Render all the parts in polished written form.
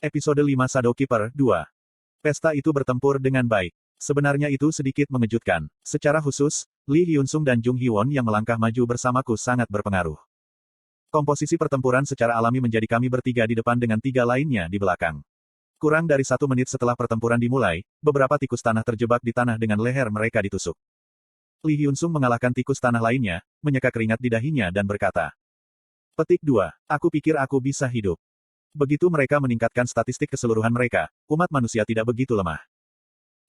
Episode 5 Shadow Keeper 2. Pesta itu bertempur dengan baik. Sebenarnya itu sedikit mengejutkan. Secara khusus, Lee Hyun-sung dan Jung Hee-won yang melangkah maju bersamaku sangat berpengaruh. Komposisi pertempuran secara alami menjadi kami bertiga di depan dengan tiga lainnya di belakang. Kurang dari 1 menit setelah pertempuran dimulai, beberapa tikus tanah terjebak di tanah dengan leher mereka ditusuk. Lee Hyun-sung mengalahkan tikus tanah lainnya, menyeka keringat di dahinya dan berkata, Petik 2. Aku pikir aku bisa hidup. Begitu mereka meningkatkan statistik keseluruhan mereka, umat manusia tidak begitu lemah.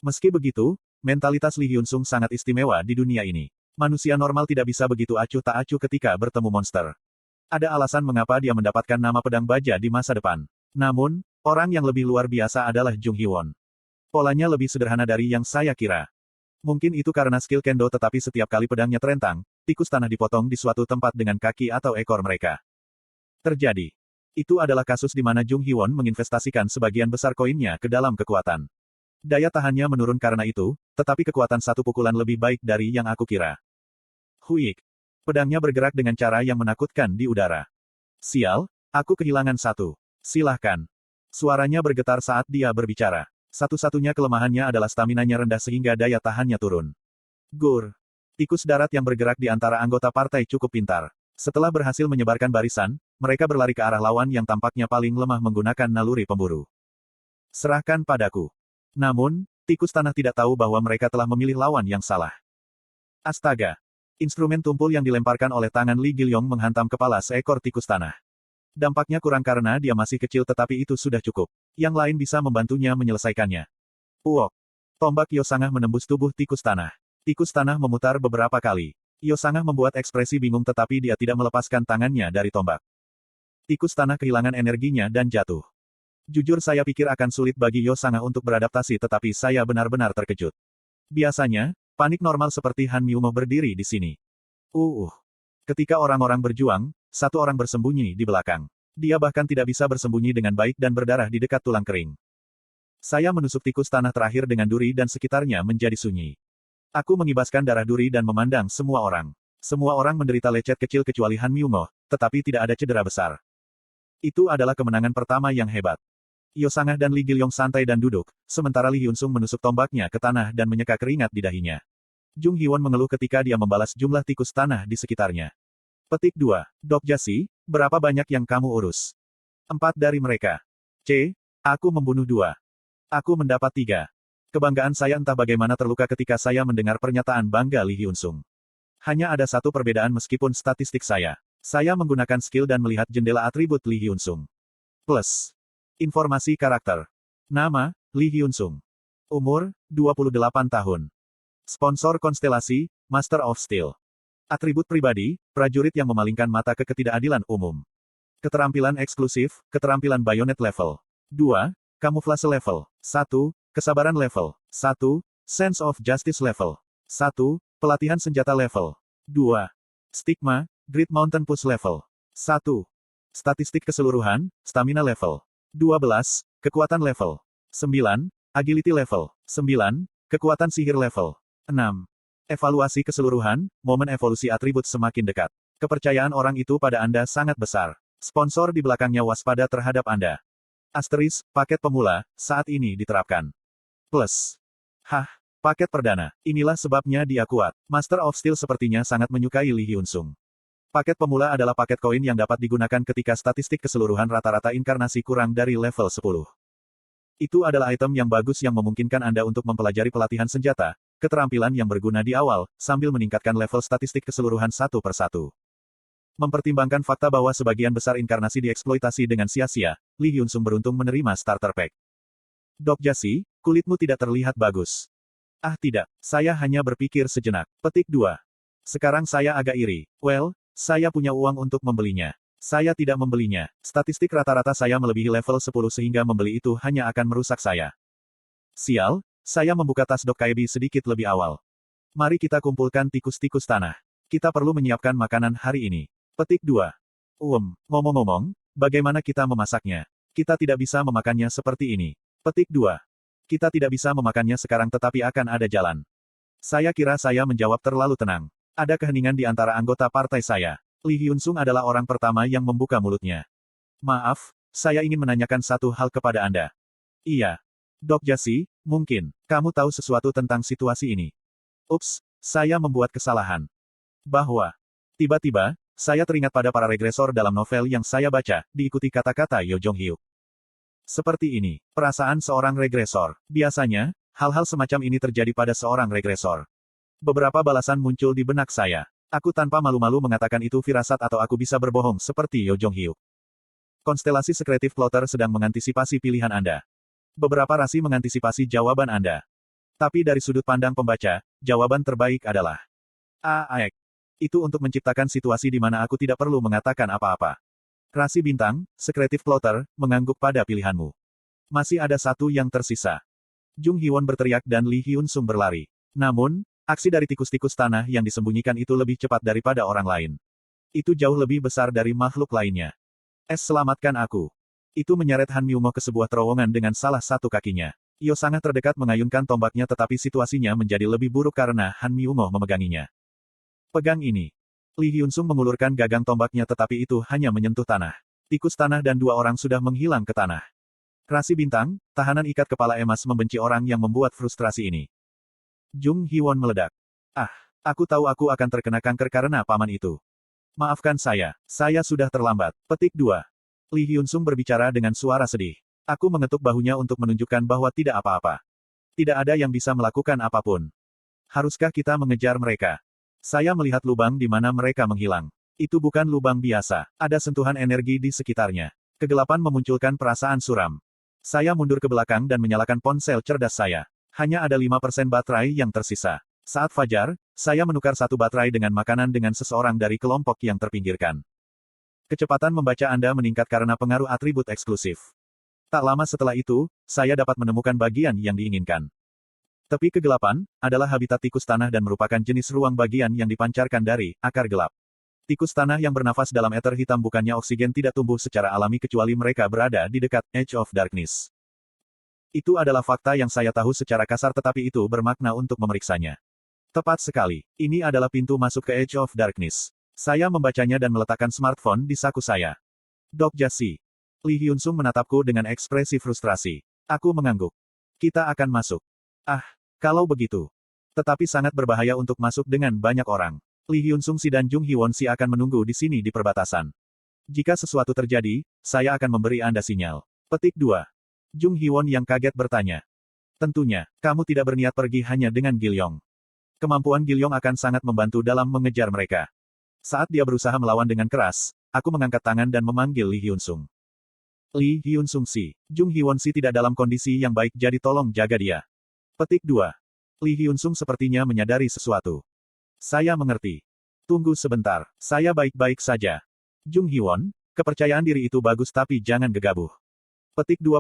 Meski begitu, mentalitas Lee Hyun-sung sangat istimewa di dunia ini. Manusia normal tidak bisa begitu acuh tak acuh ketika bertemu monster. Ada alasan mengapa dia mendapatkan nama pedang baja di masa depan. Namun, orang yang lebih luar biasa adalah Jung Hee-won. Polanya lebih sederhana dari yang saya kira. Mungkin itu karena skill kendo, tetapi setiap kali pedangnya terentang, tikus tanah dipotong di suatu tempat dengan kaki atau ekor mereka. Terjadi. Itu adalah kasus di mana Jung Hee-won menginvestasikan sebagian besar koinnya ke dalam kekuatan. Daya tahannya menurun karena itu, tetapi kekuatan satu pukulan lebih baik dari yang aku kira. Huik. Pedangnya bergerak dengan cara yang menakutkan di udara. Sial, aku kehilangan satu. Silahkan. Suaranya bergetar saat dia berbicara. Satu-satunya kelemahannya adalah staminanya rendah sehingga daya tahannya turun. Gur. Tikus darat yang bergerak di antara anggota partai cukup pintar. Setelah berhasil menyebarkan barisan, mereka berlari ke arah lawan yang tampaknya paling lemah menggunakan naluri pemburu. Serahkan padaku. Namun, tikus tanah tidak tahu bahwa mereka telah memilih lawan yang salah. Astaga! Instrumen tumpul yang dilemparkan oleh tangan Lee Gilyong menghantam kepala seekor tikus tanah. Dampaknya kurang karena dia masih kecil, tetapi itu sudah cukup. Yang lain bisa membantunya menyelesaikannya. Uok! Tombak Yosangah menembus tubuh tikus tanah. Tikus tanah memutar beberapa kali. Yosangah membuat ekspresi bingung, tetapi dia tidak melepaskan tangannya dari tombak. Tikus tanah kehilangan energinya dan jatuh. Jujur saya pikir akan sulit bagi Yosangah untuk beradaptasi, tetapi saya benar-benar terkejut. Biasanya, panik normal seperti Han Myumo berdiri di sini. Ketika orang-orang berjuang, satu orang bersembunyi di belakang. Dia bahkan tidak bisa bersembunyi dengan baik dan berdarah di dekat tulang kering. Saya menusuk tikus tanah terakhir dengan duri dan sekitarnya menjadi sunyi. Aku mengibaskan darah duri dan memandang semua orang. Semua orang menderita lecet kecil kecuali Han Myumo, tetapi tidak ada cedera besar. Itu adalah kemenangan pertama yang hebat. Yosangah dan Lee Gilyong santai dan duduk, sementara Lee Hyun-sung menusuk tombaknya ke tanah dan menyeka keringat di dahinya. Jung Hee-won mengeluh ketika dia membalas jumlah tikus tanah di sekitarnya. Petik 2. Dok Jasi, berapa banyak yang kamu urus? 4 dari mereka. Aku membunuh 2. Aku mendapat 3. Kebanggaan saya entah bagaimana terluka ketika saya mendengar pernyataan bangga Lee Hyun-sung. Hanya ada satu perbedaan meskipun statistik saya. Saya menggunakan skill dan melihat jendela atribut Lee Hyun-sung. Plus. Informasi karakter. Nama, Lee Hyun-sung. Umur, 28 tahun. Sponsor konstelasi, Master of Steel. Atribut pribadi, prajurit yang memalingkan mata ke ketidakadilan umum. Keterampilan eksklusif, keterampilan bayonet level 2, kamuflase level 1, kesabaran level 1, sense of justice level 1, pelatihan senjata level 2, stigma, Great Mountain Push level 1, statistik keseluruhan, stamina level 12, kekuatan level 9, agility level 9, kekuatan sihir level 6. Evaluasi keseluruhan, momen evolusi atribut semakin dekat. Kepercayaan orang itu pada Anda sangat besar. Sponsor di belakangnya waspada terhadap Anda. Asteris, paket pemula, saat ini diterapkan. Plus. Paket perdana. Inilah sebabnya dia kuat. Master of Steel sepertinya sangat menyukai Lee Hyun-sung. Paket pemula adalah paket koin yang dapat digunakan ketika statistik keseluruhan rata-rata inkarnasi kurang dari level 10. Itu adalah item yang bagus yang memungkinkan Anda untuk mempelajari pelatihan senjata, keterampilan yang berguna di awal, sambil meningkatkan level statistik keseluruhan satu persatu. Mempertimbangkan fakta bahwa sebagian besar inkarnasi dieksploitasi dengan sia-sia, Lee Hyun-sung beruntung menerima starter pack. Dok Jasi, kulitmu tidak terlihat bagus. Tidak, saya hanya berpikir sejenak. Petik 2. Sekarang saya agak iri. Saya punya uang untuk membelinya. Saya tidak membelinya. Statistik rata-rata saya melebihi level 10 sehingga membeli itu hanya akan merusak saya. Sial, saya membuka tas Dok Kaibi sedikit lebih awal. Mari kita kumpulkan tikus-tikus tanah. Kita perlu menyiapkan makanan hari ini. Petik 2. Ngomong-ngomong, bagaimana kita memasaknya? Kita tidak bisa memakannya seperti ini. Petik 2. Kita tidak bisa memakannya sekarang tetapi akan ada jalan. Saya kira saya menjawab terlalu tenang. Ada keheningan di antara anggota partai saya. Lee Hyun-sung adalah orang pertama yang membuka mulutnya. Maaf, saya ingin menanyakan satu hal kepada Anda. Iya. Dok Jasi, mungkin, kamu tahu sesuatu tentang situasi ini. Ups, saya membuat kesalahan. Bahwa, tiba-tiba, saya teringat pada para regresor dalam novel yang saya baca, diikuti kata-kata Yo Jong-hyuk. Seperti ini, perasaan seorang regresor. Biasanya, hal-hal semacam ini terjadi pada seorang regresor. Beberapa balasan muncul di benak saya. Aku tanpa malu-malu mengatakan itu firasat atau aku bisa berbohong seperti Yo Jong-hyuk. Konstelasi sekretif plotter sedang mengantisipasi pilihan Anda. Beberapa rasi mengantisipasi jawaban Anda. Tapi dari sudut pandang pembaca, jawaban terbaik adalah AAEK. Itu untuk menciptakan situasi di mana aku tidak perlu mengatakan apa-apa. Rasi bintang, sekretif plotter, mengangguk pada pilihanmu. Masih ada satu yang tersisa. Jung Hee-won berteriak dan Lee Hyun-sung berlari. Namun, aksi dari tikus-tikus tanah yang disembunyikan itu lebih cepat daripada orang lain. Itu jauh lebih besar dari makhluk lainnya. Selamatkan aku. Itu menyeret Han Myung-mo ke sebuah terowongan dengan salah satu kakinya. Yo sangat terdekat mengayunkan tombaknya tetapi situasinya menjadi lebih buruk karena Han Myung-mo memeganginya. Pegang ini. Lee Hyun-sung mengulurkan gagang tombaknya tetapi itu hanya menyentuh tanah. Tikus tanah dan dua orang sudah menghilang ke tanah. Rasi bintang, tahanan ikat kepala emas membenci orang yang membuat frustrasi ini. Jung Hee-won meledak. Aku tahu aku akan terkena kanker karena paman itu. Maafkan saya sudah terlambat. Petik 2. Lee Hyun-sung berbicara dengan suara sedih. Aku mengetuk bahunya untuk menunjukkan bahwa tidak apa-apa. Tidak ada yang bisa melakukan apapun. Haruskah kita mengejar mereka? Saya melihat lubang di mana mereka menghilang. Itu bukan lubang biasa. Ada sentuhan energi di sekitarnya. Kegelapan memunculkan perasaan suram. Saya mundur ke belakang dan menyalakan ponsel cerdas saya. Hanya ada 5% baterai yang tersisa. Saat fajar, saya menukar satu baterai dengan makanan dengan seseorang dari kelompok yang terpinggirkan. Kecepatan membaca Anda meningkat karena pengaruh atribut eksklusif. Tak lama setelah itu, saya dapat menemukan bagian yang diinginkan. Tepi kegelapan adalah habitat tikus tanah dan merupakan jenis ruang bagian yang dipancarkan dari akar gelap. Tikus tanah yang bernafas dalam ether hitam bukannya oksigen tidak tumbuh secara alami kecuali mereka berada di dekat Edge of Darkness. Itu adalah fakta yang saya tahu secara kasar tetapi itu bermakna untuk memeriksanya. Tepat sekali. Ini adalah pintu masuk ke Edge of Darkness. Saya membacanya dan meletakkan smartphone di saku saya. Dok Jasi. Lee Hyun-sung menatapku dengan ekspresi frustrasi. Aku mengangguk. Kita akan masuk. Kalau begitu. Tetapi sangat berbahaya untuk masuk dengan banyak orang. Lee Hyun-sung Si dan Jung Hee-won Si akan menunggu di sini di perbatasan. Jika sesuatu terjadi, saya akan memberi Anda sinyal. Petik 2. Jung Hee-won yang kaget bertanya. Tentunya, kamu tidak berniat pergi hanya dengan Gilyong. Kemampuan Gilyong akan sangat membantu dalam mengejar mereka. Saat dia berusaha melawan dengan keras, aku mengangkat tangan dan memanggil Lee Hyun-sung. Lee Hyun-sung Si. Jung Hee-won Si tidak dalam kondisi yang baik jadi tolong jaga dia. Petik 2. Lee Hyun-sung sepertinya menyadari sesuatu. Saya mengerti. Tunggu sebentar, saya baik-baik saja. Jung Hee-won, kepercayaan diri itu bagus tapi jangan gegabah. Petik 2.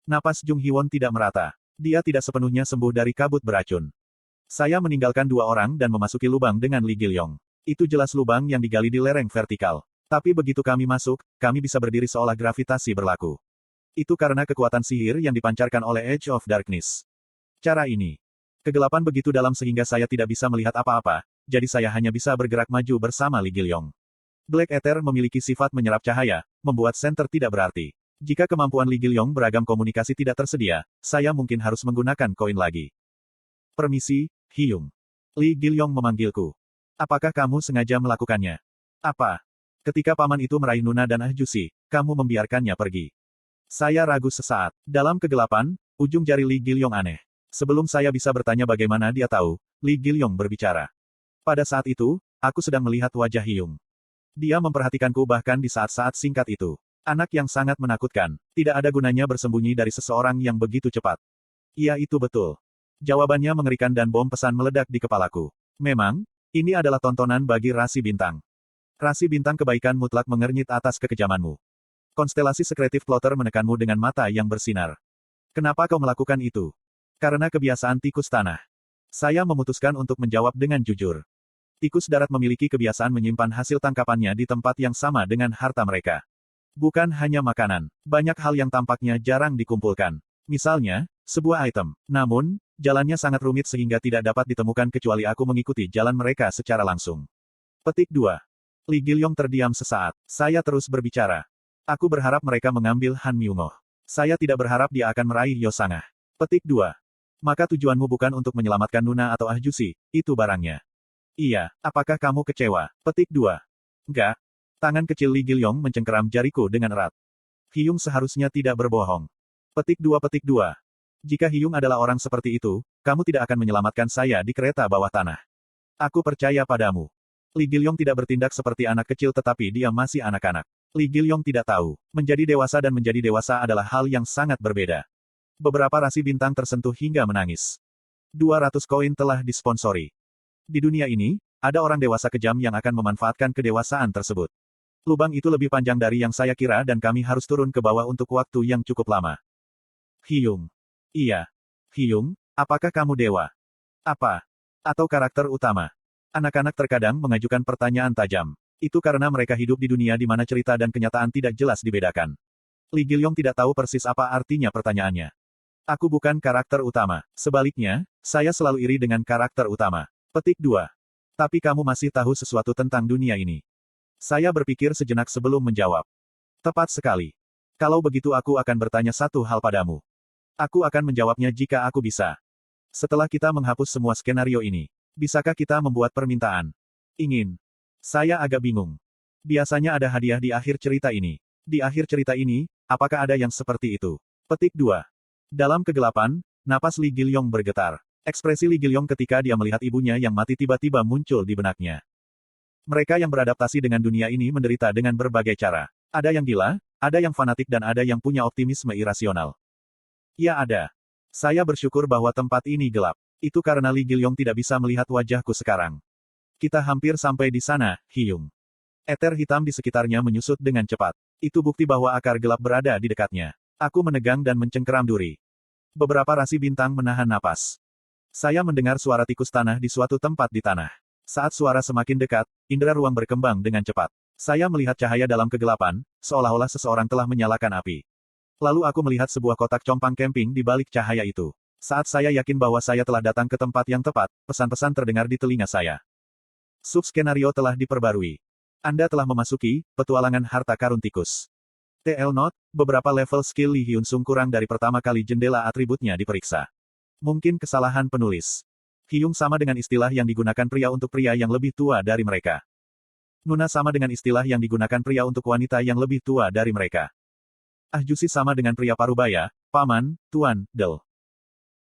Napas Jung Hee-won tidak merata. Dia tidak sepenuhnya sembuh dari kabut beracun. Saya meninggalkan dua orang dan memasuki lubang dengan Lee Gilyong. Itu jelas lubang yang digali di lereng vertikal. Tapi begitu kami masuk, kami bisa berdiri seolah gravitasi berlaku. Itu karena kekuatan sihir yang dipancarkan oleh Edge of Darkness. Cara ini. Kegelapan begitu dalam sehingga saya tidak bisa melihat apa-apa, jadi saya hanya bisa bergerak maju bersama Lee Gilyong. Black Ether memiliki sifat menyerap cahaya, membuat center tidak berarti. Jika kemampuan Lee Gilyong beragam komunikasi tidak tersedia, saya mungkin harus menggunakan koin lagi. Permisi, Hyung. Lee Gilyong memanggilku. Apakah kamu sengaja melakukannya? Apa? Ketika paman itu meraih Nuna dan Ahjusi, kamu membiarkannya pergi. Saya ragu sesaat. Dalam kegelapan, ujung jari Lee Gilyong aneh. Sebelum saya bisa bertanya bagaimana dia tahu, Lee Gilyong berbicara. Pada saat itu, aku sedang melihat wajah Hyung. Dia memperhatikanku bahkan di saat-saat singkat itu. Anak yang sangat menakutkan. Tidak ada gunanya bersembunyi dari seseorang yang begitu cepat. Iya itu betul. Jawabannya mengerikan dan bom pesan meledak di kepalaku. Memang, ini adalah tontonan bagi rasi bintang. Rasi bintang kebaikan mutlak mengernyit atas kekejamanmu. Konstelasi sekretif plotter menekanmu dengan mata yang bersinar. Kenapa kau melakukan itu? Karena kebiasaan tikus tanah. Saya memutuskan untuk menjawab dengan jujur. Tikus darat memiliki kebiasaan menyimpan hasil tangkapannya di tempat yang sama dengan harta mereka. Bukan hanya makanan, banyak hal yang tampaknya jarang dikumpulkan. Misalnya, sebuah item. Namun, jalannya sangat rumit sehingga tidak dapat ditemukan kecuali aku mengikuti jalan mereka secara langsung. Petik 2. Lee Gilyong terdiam sesaat. Saya terus berbicara. Aku berharap mereka mengambil Han Myungho. Saya tidak berharap dia akan meraih Yosanga. Petik 2. Maka tujuanmu bukan untuk menyelamatkan Nuna atau Ah Jusi, itu barangnya. Iya, apakah kamu kecewa? Petik 2. Enggak. Tangan kecil Li Gilyong mencengkeram jariku dengan erat. Hyung seharusnya tidak berbohong. Petik 2. Petik 2. Jika Hyung adalah orang seperti itu, kamu tidak akan menyelamatkan saya di kereta bawah tanah. Aku percaya padamu. Li Gilyong tidak bertindak seperti anak kecil tetapi dia masih anak-anak. Li Gilyong tidak tahu, menjadi dewasa dan menjadi dewasa adalah hal yang sangat berbeda. Beberapa rasi bintang tersentuh hingga menangis. 200 koin telah disponsori. Di dunia ini, ada orang dewasa kejam yang akan memanfaatkan kedewasaan tersebut. Lubang itu lebih panjang dari yang saya kira dan kami harus turun ke bawah untuk waktu yang cukup lama. Hyung. Iya. Hyung, apakah kamu dewa? Apa? Atau karakter utama? Anak-anak terkadang mengajukan pertanyaan tajam. Itu karena mereka hidup di dunia di mana cerita dan kenyataan tidak jelas dibedakan. Li Gilyong tidak tahu persis apa artinya pertanyaannya. Aku bukan karakter utama. Sebaliknya, saya selalu iri dengan karakter utama. Petik 2. Tapi kamu masih tahu sesuatu tentang dunia ini. Saya berpikir sejenak sebelum menjawab. Tepat sekali. Kalau begitu aku akan bertanya satu hal padamu. Aku akan menjawabnya jika aku bisa. Setelah kita menghapus semua skenario ini, bisakah kita membuat permintaan? Ingin. Saya agak bingung. Biasanya ada hadiah di akhir cerita ini. Di akhir cerita ini, apakah ada yang seperti itu? Petik 2. Dalam kegelapan, napas Li Gilyong bergetar. Ekspresi Li Gilyong ketika dia melihat ibunya yang mati tiba-tiba muncul di benaknya. Mereka yang beradaptasi dengan dunia ini menderita dengan berbagai cara. Ada yang gila, ada yang fanatik dan ada yang punya optimisme irasional. Ya ada. Saya bersyukur bahwa tempat ini gelap. Itu karena Li Gilyong tidak bisa melihat wajahku sekarang. Kita hampir sampai di sana, Hyung. Eter hitam di sekitarnya menyusut dengan cepat. Itu bukti bahwa akar gelap berada di dekatnya. Aku menegang dan mencengkeram duri. Beberapa rasi bintang menahan napas. Saya mendengar suara tikus tanah di suatu tempat di tanah. Saat suara semakin dekat, indera ruang berkembang dengan cepat. Saya melihat cahaya dalam kegelapan, seolah-olah seseorang telah menyalakan api. Lalu aku melihat sebuah kotak compang camping di balik cahaya itu. Saat saya yakin bahwa saya telah datang ke tempat yang tepat, pesan-pesan terdengar di telinga saya. Subskenario telah diperbarui. Anda telah memasuki petualangan harta karun tikus. TL Note, beberapa level skill Lee Hyun Sung kurang dari pertama kali jendela atributnya diperiksa. Mungkin kesalahan penulis. Hyung sama dengan istilah yang digunakan pria untuk pria yang lebih tua dari mereka. Nuna sama dengan istilah yang digunakan pria untuk wanita yang lebih tua dari mereka. Ah Jusi sama dengan pria parubaya, paman, tuan, del.